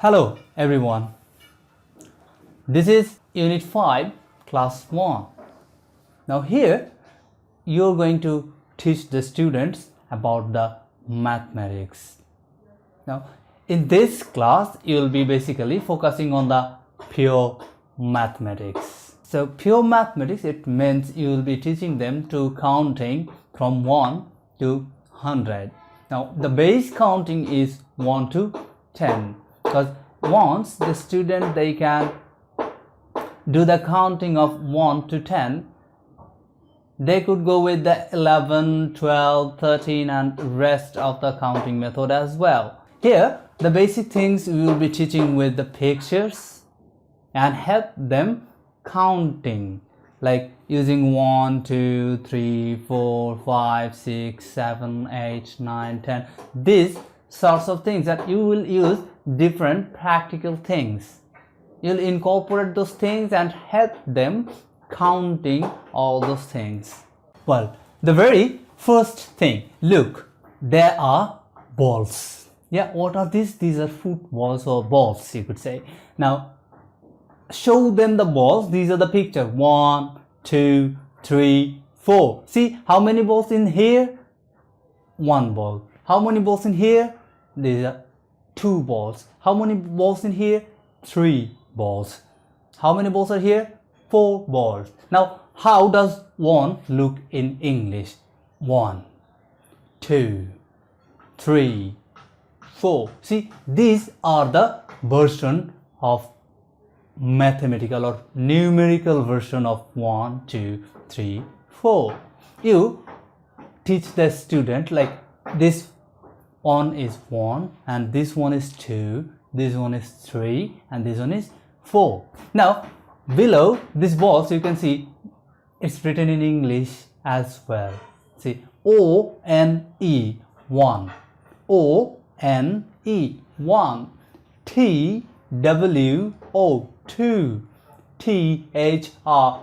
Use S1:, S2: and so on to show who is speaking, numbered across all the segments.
S1: Hello everyone, this is Unit 5, Class 1. Now here you're going to teach the students about the mathematics. Now in this class you'll be basically focusing on the pure mathematics. So pure mathematics, it means you will be teaching them to counting from 1 to 100. Now the base counting is 1 to 10. Because once the student they can do the counting of 1 to 10, they could go with the 11, 12, 13 and rest of the counting method as well. Here the basic things we will be teaching with the pictures and help them counting, like using 1, 2, 3, 4, 5, 6, 7, 8, 9, 10. These sorts of things that you will use different practical things. You'll incorporate those things and help them counting all those things. Well, the very first thing, look, there are balls. Yeah, what are these? These are footballs or balls, you could say. Now show them the balls. These are the picture. 1, 2, 3, 4. See how many balls in here? 1 ball. How many balls in here? These are 2 balls. How many balls in here? 3 balls. How many balls are here? 4 balls. Now how does 1 look in English? 1, 2, 3, 4. See, these are the version of mathematical or numerical version of 1, 2, 3, 4. You teach the student like this one is 1 and this one is 2, this one is 3 and this one is 4. Now below these balls you can see it's written in English as well. See, O-N-E 1, O-N-E 1, T-W-O 2, T-H-R-E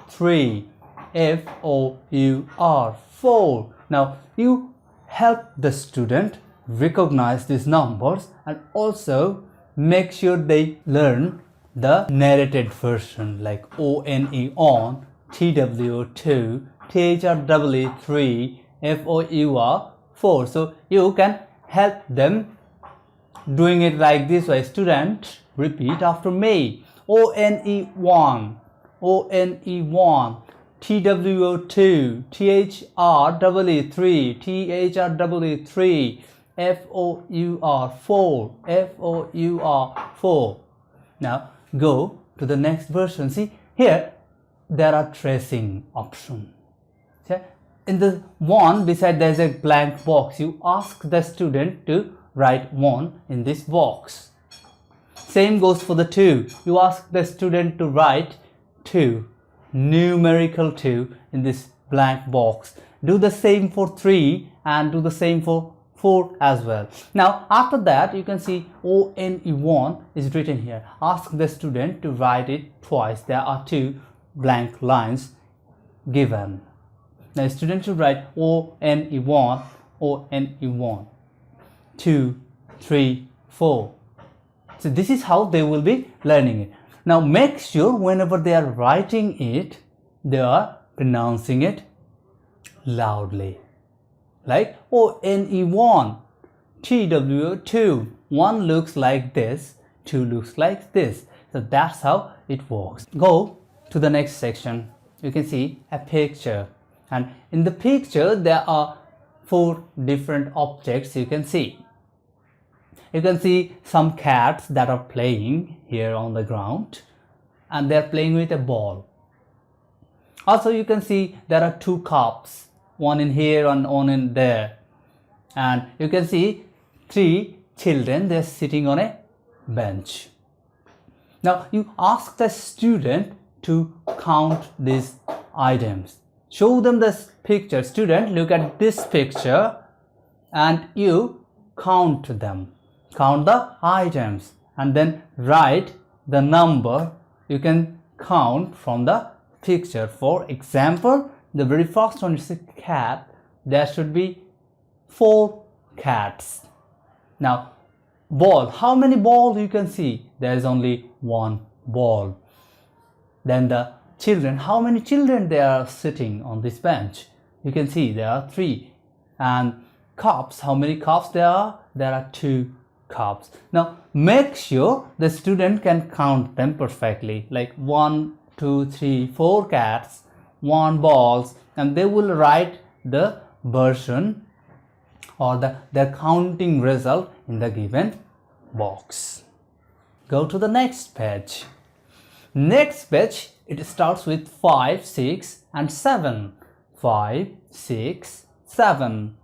S1: 3, F-O-U-R 4. Now you help the student recognize these numbers and also make sure they learn the narrated version like O-N-E on, T-W-O 2, T-H-R-E 3, F-O-U-R 4. So you can help them doing it like this way. Student, repeat after me. O-N-E 1, O-N-E 1, T-W-O 2, T-H-R-E 3, T-H-R-E 3, F-O-U-R 4, F-O-U-R 4. Now go to the next version. See, here there are tracing option. See, in the 1 beside there is a blank box. You ask the student to write 1 in this box. Same goes for the 2. You ask the student to write 2, numerical 2 in this blank box. Do the same for 3 and do the same for 4 as well. Now after that you can see O-N-E1 is written here. Ask the student to write it twice. There are 2 blank lines given. Now the student should write O-N-E1, O-N-E1, 2, 3, 4. So this is how they will be learning it. Now make sure whenever they are writing it, they are pronouncing it loudly. Like O-N-E1, T-W-O 2. 1 looks like this, 2 looks like this. So that's how it works. Go to the next section. You can see a picture. And in the picture there are 4 different objects you can see. You can see some cats that are playing here on the ground and they are playing with a ball. Also you can see there are 2 cups, one in here and one in there. And you can see 3 children, they are sitting on a bench. Now you ask the student to count these items. Show them this picture. Student, look at this picture and you count them. Count the items and then write the number you can count from the picture. For example, the very first one is a cat. There should be 4 cats. Now ball. How many balls you can see? There is only one ball. Then the children, how many children they are sitting on this bench? You can see there are 3. And cups, how many cups there are? There are 2 cups. Now make sure the student can count them perfectly, like 1, 2, 3, 4 cats, 1 balls, and they will write the version or their counting result in the given box. Go to the next page. Next page, it starts with 5, 6 and 7. 5, 6, 7.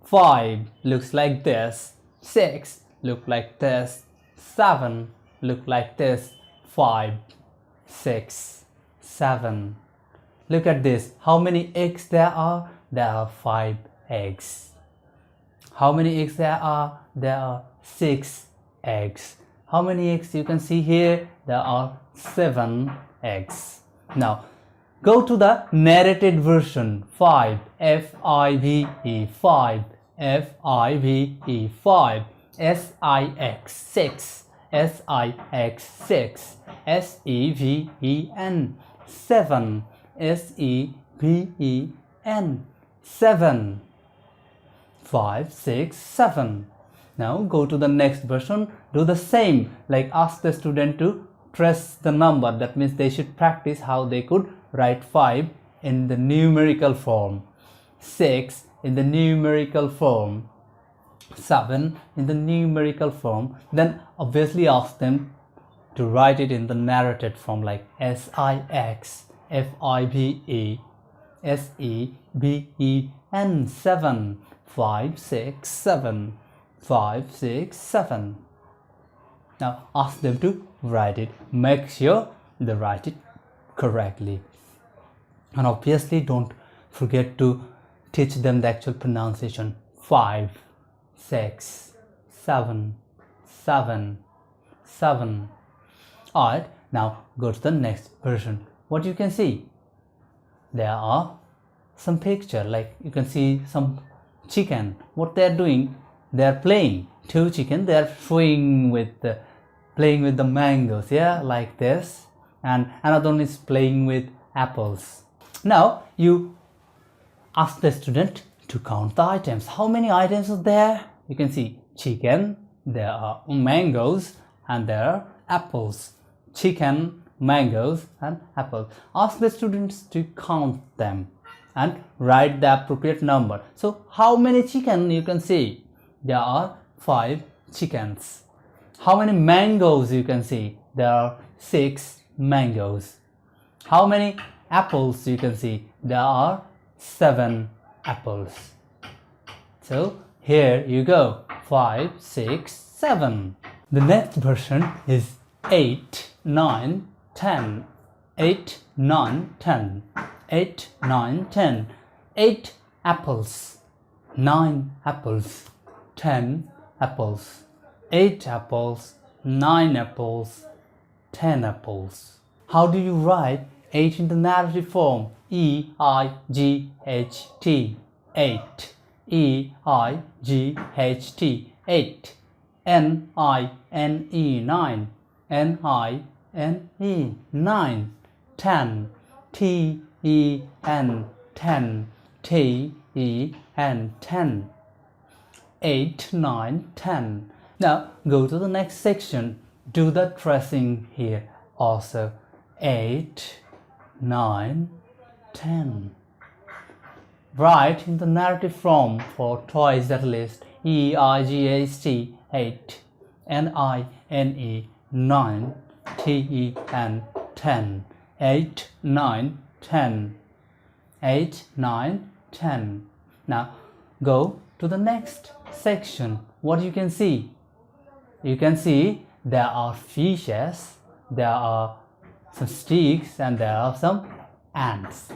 S1: 5 looks like this. 6 look like this. 7 look like this. 5, 6, 7. Look at this. How many eggs there are? There are 5 eggs. How many eggs there are? There are 6 eggs. How many eggs you can see here? There are 7 eggs. Now go to the narrated version. 5, F-I-V-E, 5, F-I-V-E, 5, S-I-X, 6, S-I-X, 6, S-E-V-E-N, 7, S-E-V-E-N, 7, 5, 6, 7. Now go to the next version. Do the same, like ask the student to trace the number. That means they should practice how they could write 5 in the numerical form, 6 in the numerical form, 7 in the numerical form. Then obviously ask them to write it in the narrated form, like S-I-X, F-I-V-E, S-E-V-E-N, 7, 5, 6, 7, 5, 6, 7. Now ask them to write it. Make sure they write it correctly. And obviously don't forget to teach them the actual pronunciation. 5, 6, 7, 7, 7. Alright, now go to the next version. What you can see? There are some picture, like you can see some chicken. What they are doing? They are playing. 2 chicken, they are playing with the mangoes, yeah, like this. And another one is playing with apples. Now you ask the student to count the items. How many items are there? You can see chicken, there are mangoes, and there are apples. Chicken, mangoes, and apples. Ask the students to count them and write the appropriate number. So how many chicken you can see? There are 5 chickens. How many mangoes you can see? There are 6 mangoes. How many apples you can see? There are 7 apples. So here you go, 5, 6, 7. The next version is 8, 9, 10. 8, 9, 10. 8, 9, 10. 8 apples. 9 apples. 10 apples. 8 apples. 9 apples. 10 apples. How do you write 8 in the narrative form? E-I-G-H-T. 8. E-I-G-H-T. 8. N-I-N-E. 9. N-I-N-E. 9. 10. T-E-N. 10. T-E-N. 10. 8, 9, 10. Now go to the next section. Do the tracing here also. 8, 9, 10. Write in the narrative form for twice at least. E-I-G-H-T, 8. N-I-N-E, 9. T-E-N, 10. 8, 9, 10. 8, 9, 10. Now go to the next section. What you can see? You can see there are fishes, there are some sticks, and there are some ants.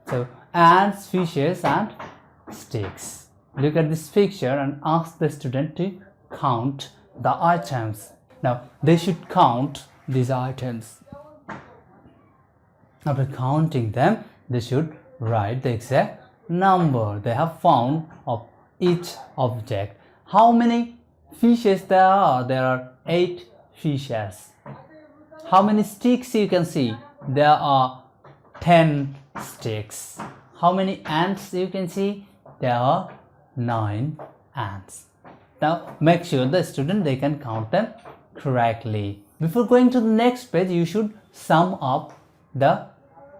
S1: So ants, fishes, and sticks. Look at this picture and ask the student to count the items. Now they should count these items. After counting them, they should write the exact number they have found of each object. How many fishes there are? There are 8 fishes. How many sticks you can see? There are 10 sticks. How many ants you can see? There are 9 ants. Now make sure the student they can count them correctly. Before going to the next page, you should sum up the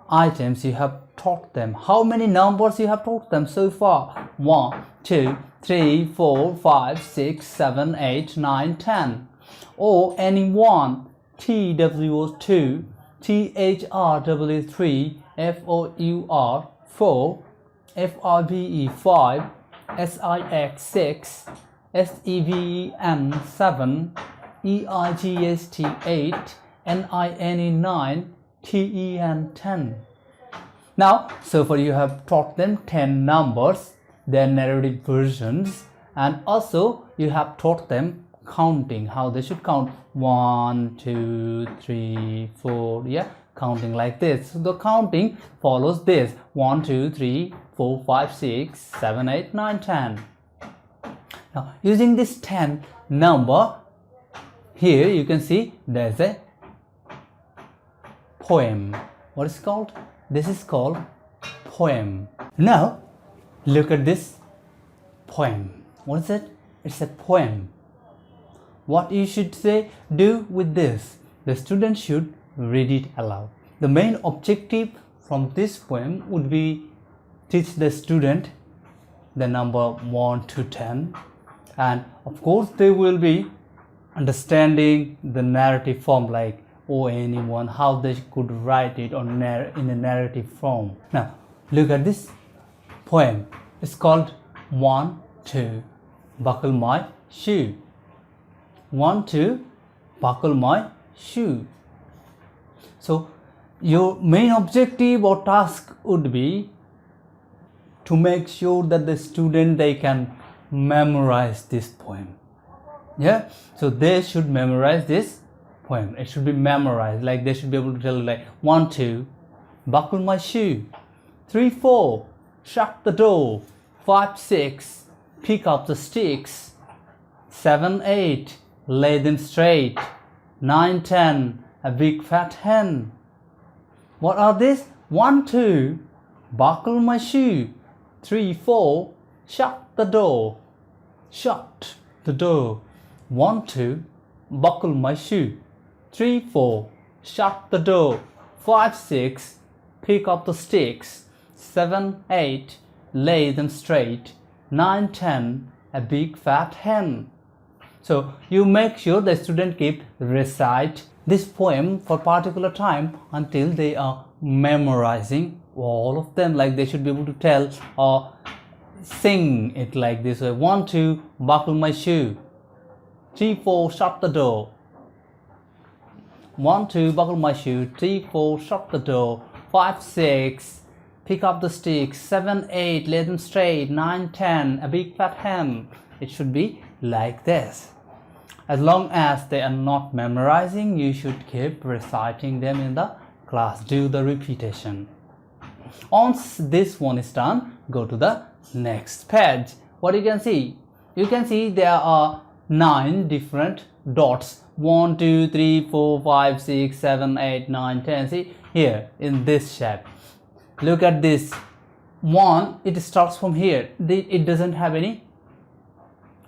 S1: items you have taught them. How many numbers you have taught them so far? 1, 2, 3, 4, 5, 6, 7, 8, 9, 10. Or any one. TWO 2, THRW 3, FOUR 4, FRBE 5, SIX 6, SEVEN 7, EIGST 8, NINE 9, TEN 10. Now, so far you have taught them 10 numbers, their narrative versions, and also you have taught them counting, how they should count 1, 2, 3, 4, yeah, counting like this. So the counting follows this: 1, 2, 3, 4, 5, 6, 7, 8, 9, 10. Now using this 10 number, here you can see there's a poem. What is called? This is called poem. Now look at this poem. What is it? It's a poem. What you should do with this? The student should read it aloud. The main objective from this poem would be teach the student the number 1 to 10, and of course they will be understanding the narrative form, like anyone, how they could write it in a narrative form. Now look at this poem. It's called 1, 2, Buckle My Shoe. 1, 2, Buckle My Shoe. So your main objective or task would be to make sure that the student they can memorize this poem. Yeah, so they should memorize this poem. It should be memorized. Like they should be able to tell, like 1, 2, buckle my shoe. 3, 4, shut the door. 5, 6, pick up the sticks. 7, 8, lay them straight. 9, 10, a big fat hen. What are these? 1, 2, buckle my shoe. 3, 4, shut the door. Shut the door. 1, 2, buckle my shoe. 3, 4, shut the door. 5, 6, pick up the sticks. 7, 8, lay them straight. 9, 10, a big fat hen. So you make sure the student keep recite this poem for particular time until they are memorizing all of them. Like they should be able to tell or sing it like this way. 1, 2, buckle my shoe. 3, 4, shut the door. 1, 2, buckle my shoe. 3, 4, shut the door. 5, 6, pick up the sticks. 7, 8, lay them straight. 9, 10, a big fat hen. It should be like this. As long as they are not memorizing, you should keep reciting them in the class. Do the repetition. Once this one is done, go to the next page. What you can see? You can see there are 9 different dots. 1, 2, 3, 4, 5, 6, 7, 8, 9, 10. See here in this shape. Look at this. 1, it starts from here. It doesn't have any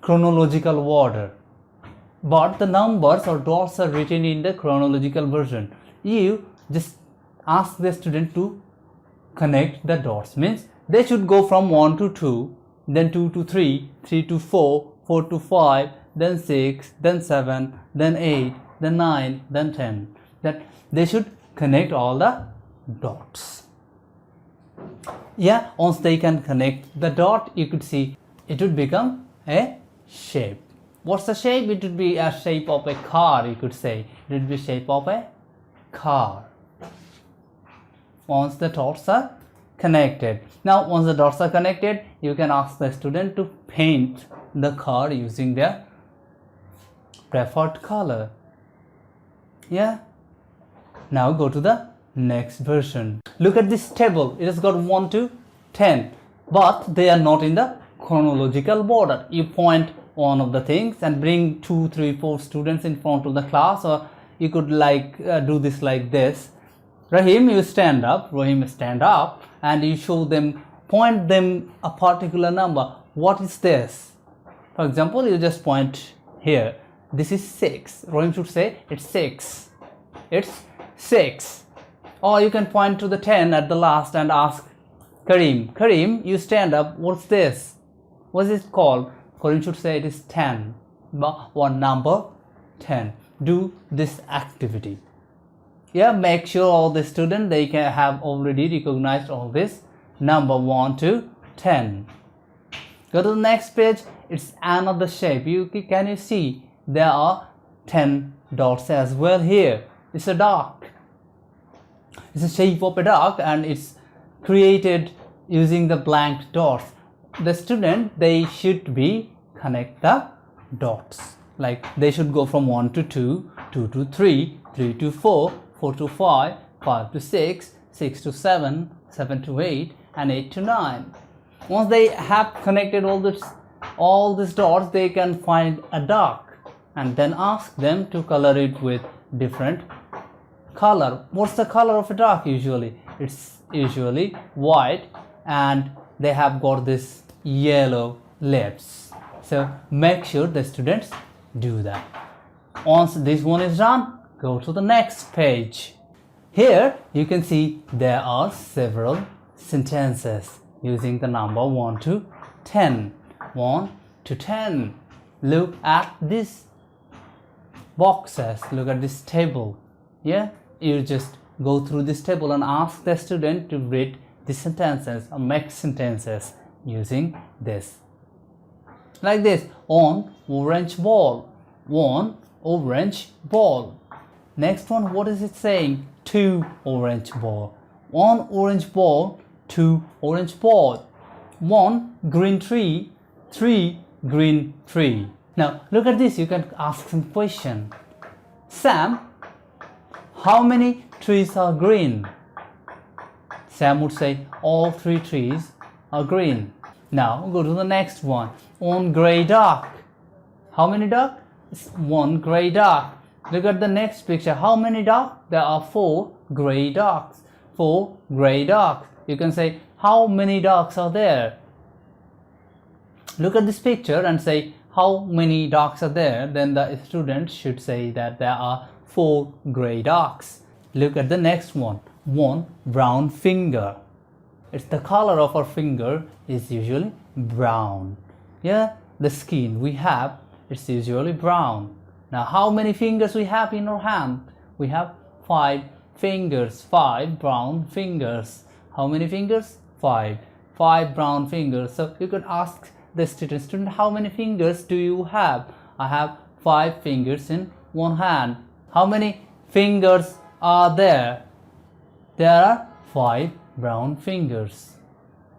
S1: chronological order, but the numbers or dots are written in the chronological version. You just ask the student to connect the dots. Means they should go from 1 to 2, then 2 to 3, 3 to 4, 4 to 5, then 6, then 7, then 8, then 9, then 10. That they should connect all the dots. Yeah, once they can connect the dot, you could see it would become a shape. What's the shape? It would be a shape of a car, you could say. It would be shape of a car. Once the dots are connected. Now, once the dots are connected, you can ask the student to paint the car using their preferred color. Yeah. Now go to the next version. Look at this table. It has got 1 to 10, but they are not in the chronological order. You point one of the things and bring 2, 3, 4 students in front of the class, or you could like do this like this. Rahim, you stand up. Rahim, stand up, and you show them, point them a particular number. What is this? For example, you just point here. This is 6. Rahim should say it's 6. It's 6. Or you can point to the 10 at the last and ask Karim. Karim, you stand up. What's this? What is it called? Karim should say it is 10. One number 10. Do this activity. Yeah, make sure all the students, they can have already recognized all this number 1 to 10. Go to the next page. It's another shape. Can you see there are 10 dots as well here? It's a duck. It's a shape of a duck, and it's created using the blank dots. The student, they should be connect the dots. Like they should go from 1 to 2, 2 to 3, 3 to 4, 4 to 5, 5 to 6, 6 to 7, 7 to 8, and 8 to 9. Once they have connected all these dots, they can find a duck and then ask them to color it with different color. What's the color of a duck usually? It's usually white, and they have got this yellow lips. So make sure the students do that. Once this one is done, go to the next page. Here you can see there are several sentences using the number 1 to 10. 1 to 10. Look at these boxes. Look at this table. Yeah, you just go through this table and ask the student to read the sentences or make sentences using this. Like this. On orange ball. 1 orange ball. Next one, what is it saying? 2 orange ball. 1 orange ball, 2 orange ball. 1 green tree, 3 green tree. Now look at this. You can ask some question. Sam, how many trees are green? Sam would say all 3 trees are green. Now go to the next one. On gray duck. How many duck? It's 1 gray duck. Look at the next picture. How many ducks? There are 4 gray ducks. 4 gray ducks. You can say how many ducks are there? Look at this picture and say how many ducks are there. Then the student should say that there are 4 gray ducks. Look at the next one. 1 brown finger. It's the color of our finger is usually brown. Yeah, the skin we have, it's usually brown. Now how many fingers we have in our hand? We have 5 fingers, 5 brown fingers. How many fingers? 5. 5 brown fingers. So you could ask the student, how many fingers do you have? I have 5 fingers in one hand. How many fingers are there? There are 5 brown fingers.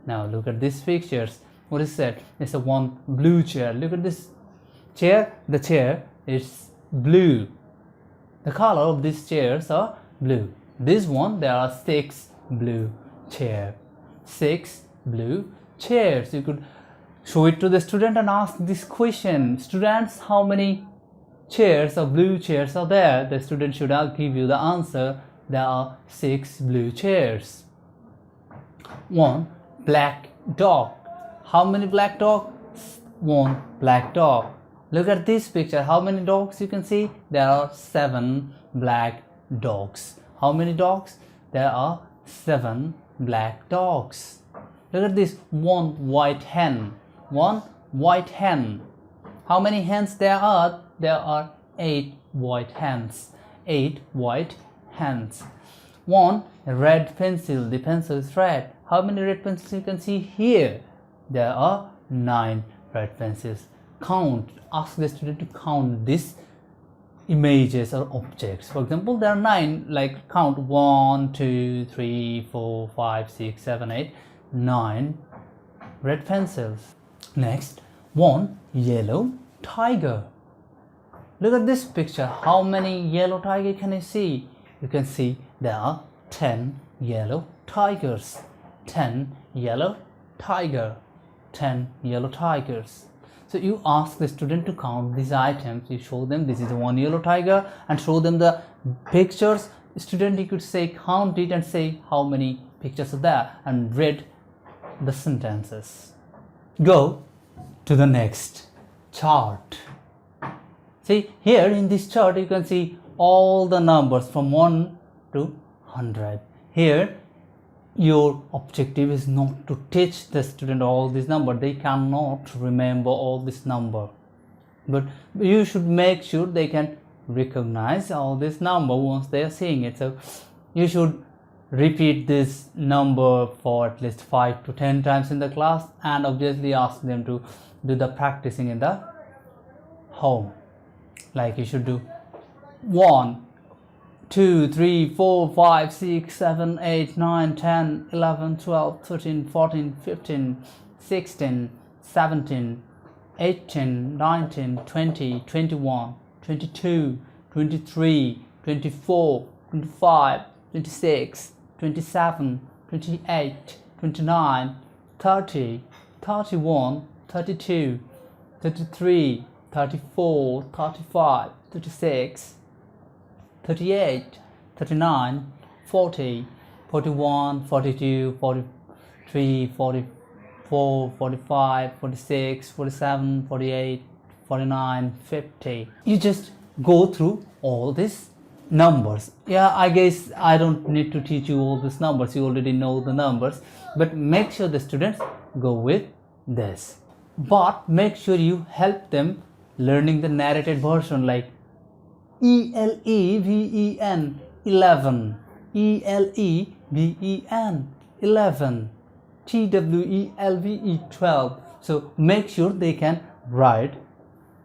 S1: Now look at these pictures. What is that? It's a one blue chair. Look at this chair. The chair is blue. The color of these chairs are blue. This one, there are 6 blue chairs. 6 blue chairs. You could show it to the student and ask this question. Students, how many chairs or blue chairs are there? The student should give you the answer. There are 6 blue chairs. 1 black dog. How many black dogs? 1 black dog. Look at this picture. How many dogs you can see? There are 7 black dogs. How many dogs? There are 7 black dogs. Look at this. 1 white hen. 1 white hen. How many hens there are? There are 8 white hens. 8 white hens. 1 red pencil. The pencil is red. How many red pencils you can see here? There are 9 red pencils. Count. Ask the student to count these images or objects. For example, there are 9. Like count 1, 2, 3, 4, 5, 6, 7, 8, 9 red pencils. Next, 1 yellow tiger. Look at this picture. How many yellow tiger can you see? You can see there are 10 yellow tigers. 10 yellow tiger. 10 yellow tigers. So you ask the student to count these items. You show them this is one yellow tiger and show them the pictures. Student, you could say count it and say how many pictures are there and read the sentences. Go to the next chart. See, here in this chart you can see all the numbers from 1 to 100. Here your objective is not to teach the student all these numbers. They cannot remember all this number, but you should make sure they can recognize all this number once they are seeing it. So you should repeat this number for at least 5 to 10 times in the class, and obviously ask them to do the practicing in the home. Like you should do 1, 2, 3, 4, 5, 6, 7, 8, 9, 10, 11, 12, 13, 14, 15, 16, 17, 18, 19, 20, 21, 22, 23, 24, 25, 26, 27, 28, 29, 30, 31, 32, 33, 34, 35, 36, 38, 39, 40, 41, 42, 43, 44, 45, 46, 47, 48, 49, 50. You just go through all these numbers. Yeah, I guess I don't need to teach you all these numbers. You already know the numbers, but make sure the students go with this. But make sure you help them learning the narrated version, like ELEVEN 11, ELEVEN 11, TWELVE 12. So make sure they can write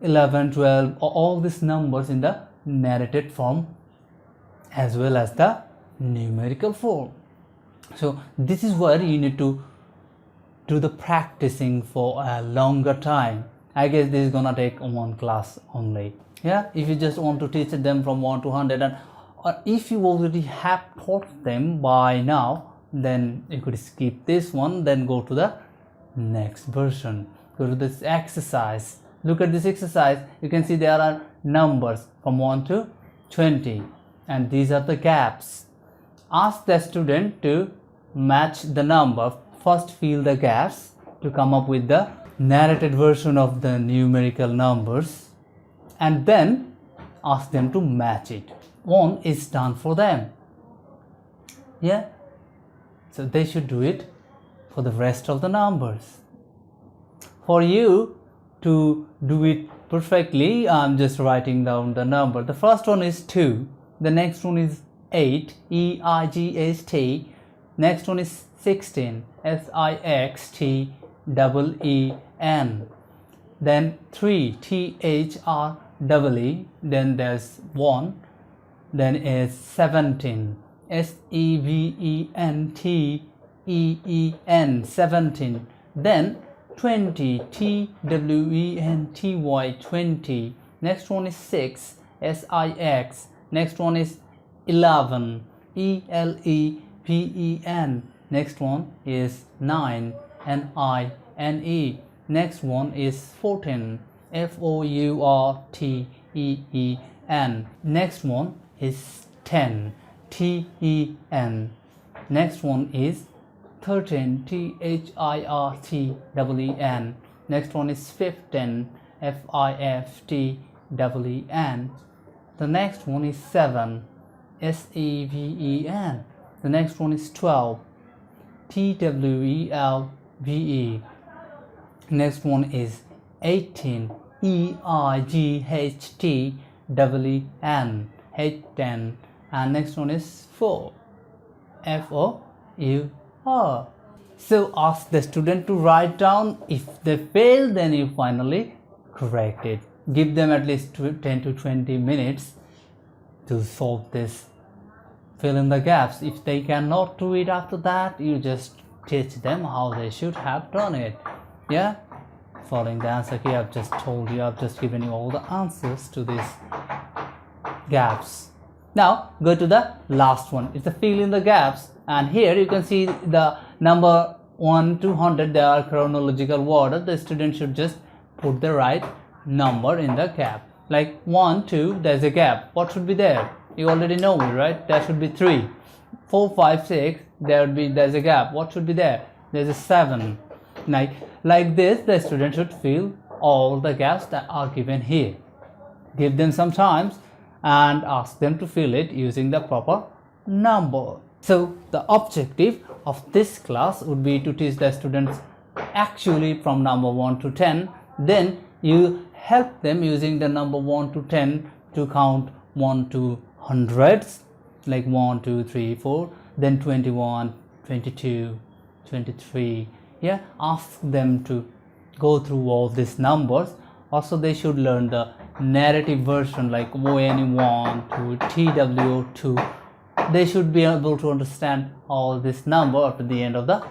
S1: 11, 12 or all these numbers in the narrated form as well as the numerical form. So this is where you need to do the practicing for a longer time. I guess this is gonna take one class only. Yeah, if you just want to teach them from 1 to 100, and or if you already have taught them by now, then you could skip this one, then go to the next version. Go to this exercise. Look at this exercise. You can see there are numbers from 1 to 20, and these are the gaps. Ask the student to match the number. First fill the gaps to come up with the narrated version of the numerical numbers, and then ask them to match it. One is done for them. Yeah, so they should do it for the rest of the numbers. For you to do it perfectly, I'm just writing down the number. The first one is 2, the next one is 8, EIGST, next one is 16, SIXTEEN, then 3, THREE, then there's 1, then is 17, SEVENTEEN, 17, then 20, TWENTY, 20, next one is 6, SIX, next one is 11, ELEVEN, next one is 9, NINE, next one is 14, FOURTEEN, next one is 10, TEN, next one is 13, THIRTEEN, next one is 15, FIFTEEN, the next one is 7, SEVEN, the next one is 12, TWELVE, next one is 18, EIGHTEEN, 10, and next one is 4, FOUR. So ask the student to write down. If they fail, then you finally correct it. Give them at least 10 to 20 minutes to solve this. Fill in the gaps. If they cannot do it after that, you just teach them how they should have done it. Yeah, following the answer key, I've just told you, I've just given you all the answers to these gaps. Now go to the last one. It's the fill in the gaps, and here you can see the number 1 to 100. They are chronological order. The student should just put the right number in the gap. Like 1, 2, there's a gap. What should be there? You already know it, right? There should be 3. 4, 5, 6, there's a gap. What should be there? There's a 7. Like this, the student should fill all the gaps that are given here. Give them some time and ask them to fill it using the proper number. So the objective of this class would be to teach the students actually from number 1 to 10. Then you help them using the number 1 to 10 to count 1 to hundreds, like 1, 2, 3, 4, then 21, 22, 23. Yeah, ask them to go through all these numbers. Also, they should learn the narrative version like ONE1 to TWO2. They should be able to understand all this number at the end of the